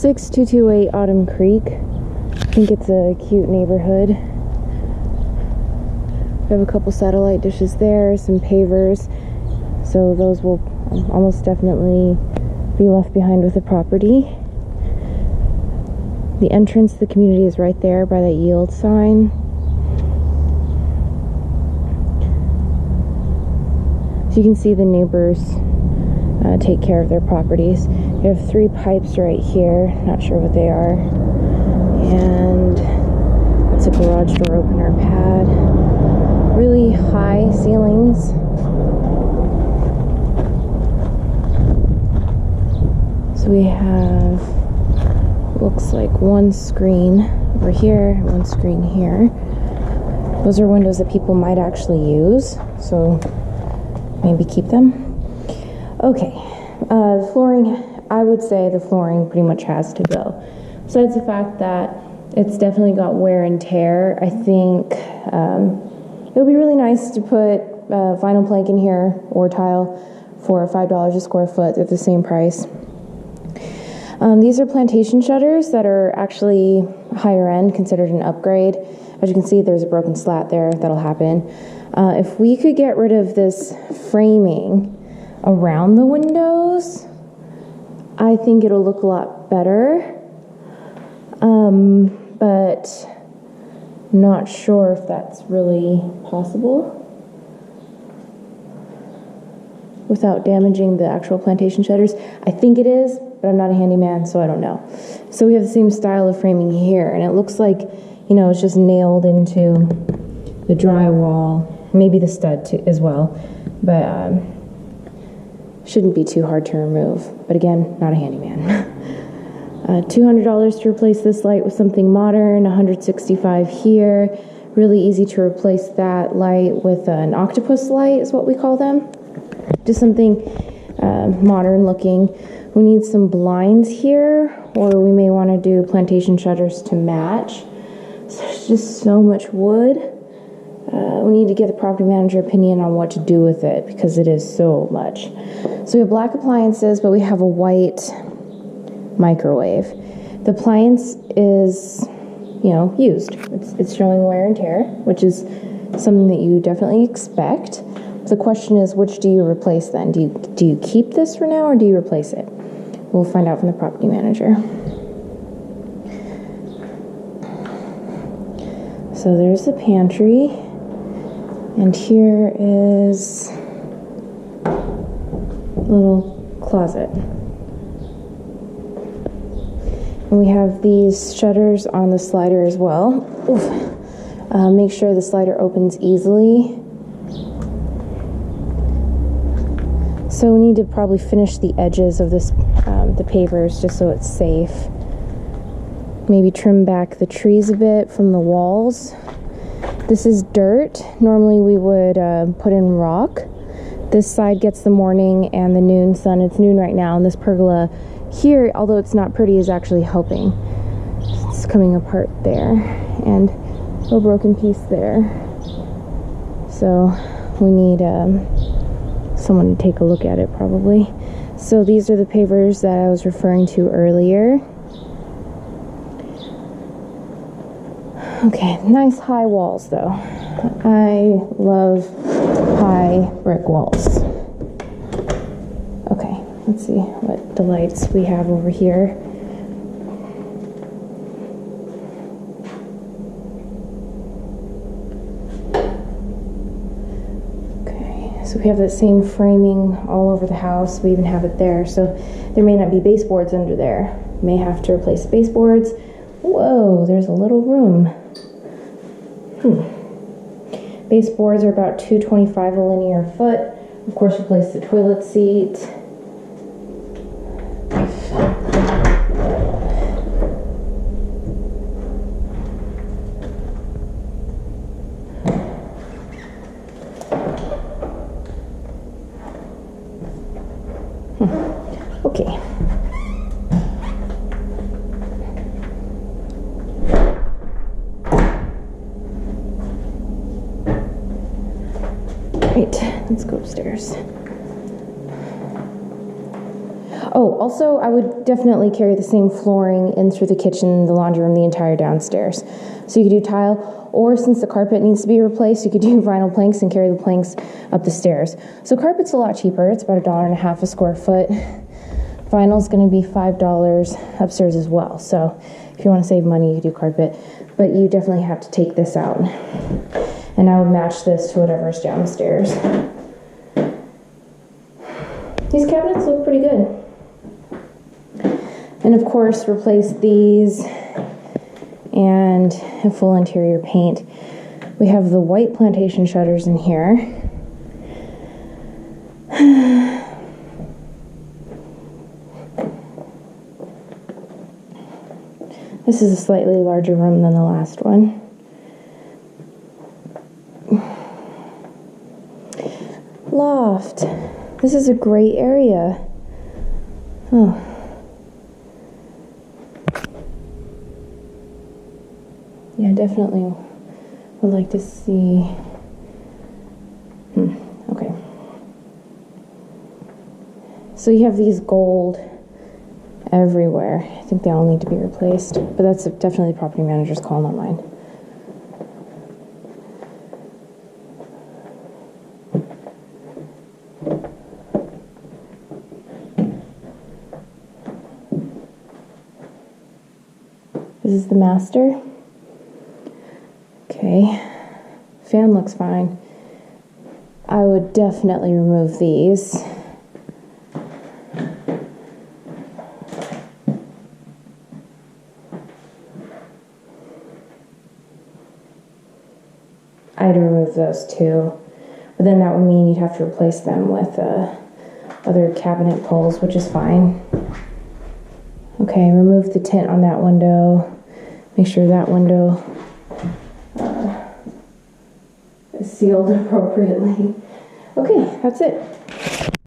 6228 Autumn Creek. I think it's a cute neighborhood. We have a couple satellite dishes there, some pavers, so those will almost definitely be left behind with the property. The entrance to the community is right there by that yield sign. So you can see the neighbors take care of their properties. You have 3 pipes right here, not sure what they are. And it's a garage door opener pad. Really high ceilings. So we have, looks like 1 screen over here, 1 screen here. Those are windows that people might actually use, so maybe keep them. Okay, the flooring, I would say the flooring pretty much has to go. Besides the fact that it's definitely got wear and tear, I think it would be really nice to put vinyl plank in here or tile for $5 a square foot at the same price. These are plantation shutters that are actually higher end, considered an upgrade. As you can see, there's a broken slat there. That'll happen. If we could get rid of this framing around the windows, I think it'll look a lot better. But not sure if that's really possible without damaging the actual plantation shutters. I think it is, but I'm not a handyman, so I don't know. So we have the same style of framing here, and it looks like, you know, it's just nailed into the drywall, maybe the stud too, as well, but shouldn't be too hard to remove. But again, not a handyman. $200 to replace this light with something modern, $165 here. Really easy to replace that light with an octopus light is what we call them. Just something modern looking. We need some blinds here, or we may want to do plantation shutters to match. So there's just so much wood. We need to get the property manager opinion on what to do with it because it is so much. So we have black appliances, but we have a white microwave. The appliance is, you know, used. It's showing wear and tear, which is something that you definitely expect. The question is, which do you replace then? Do you keep this for now or do you replace it? We'll find out from the property manager. So there's the pantry, and here is a little closet. And we have these shutters on the slider as well. Make sure the slider opens easily. So we need to probably finish the edges of this, the pavers, just so it's safe. Maybe trim back the trees a bit from the walls. This is dirt. Normally we would put in rock. This side gets the morning and the noon sun. It's noon right now, and this pergola here, although it's not pretty, is actually helping. It's coming apart there, and a little broken piece there. So we need someone to take a look at it probably. So these are the pavers that I was referring to earlier. Okay, nice high walls though. I love high brick walls. Okay, let's see what delights we have over here. So we have that same framing all over the house. We even have it there. So there may not be baseboards under there. May have to replace baseboards. Whoa, there's a little room. Baseboards are about $225 a linear foot. Of course, replace the toilet seat. Okay. Right, let's go upstairs. Oh, also, I would definitely carry the same flooring in through the kitchen, the laundry room, the entire downstairs. So you could do tile, or since the carpet needs to be replaced, you could do vinyl planks and carry the planks up the stairs. So carpet's a lot cheaper. It's about $1.50 a square foot. Vinyl's going to be $5 upstairs as well. So if you want to save money, you could do carpet. But you definitely have to take this out. And I would match this to whatever's downstairs. These cabinets look pretty good. And of course, replace these and a full interior paint. We have the white plantation shutters in here. This is a slightly larger room than the last one. Loft. This is a great area. Oh. Yeah, definitely would like to see. Okay. So you have these gold everywhere. I think they all need to be replaced, but that's definitely the property manager's call, not mine. This is the master. Okay, fan looks fine. I would definitely remove these. I'd remove those too, but then that would mean you'd have to replace them with other cabinet pulls, which is fine. Okay, remove the tint on that window. Make sure that window is sealed appropriately. Okay, that's it.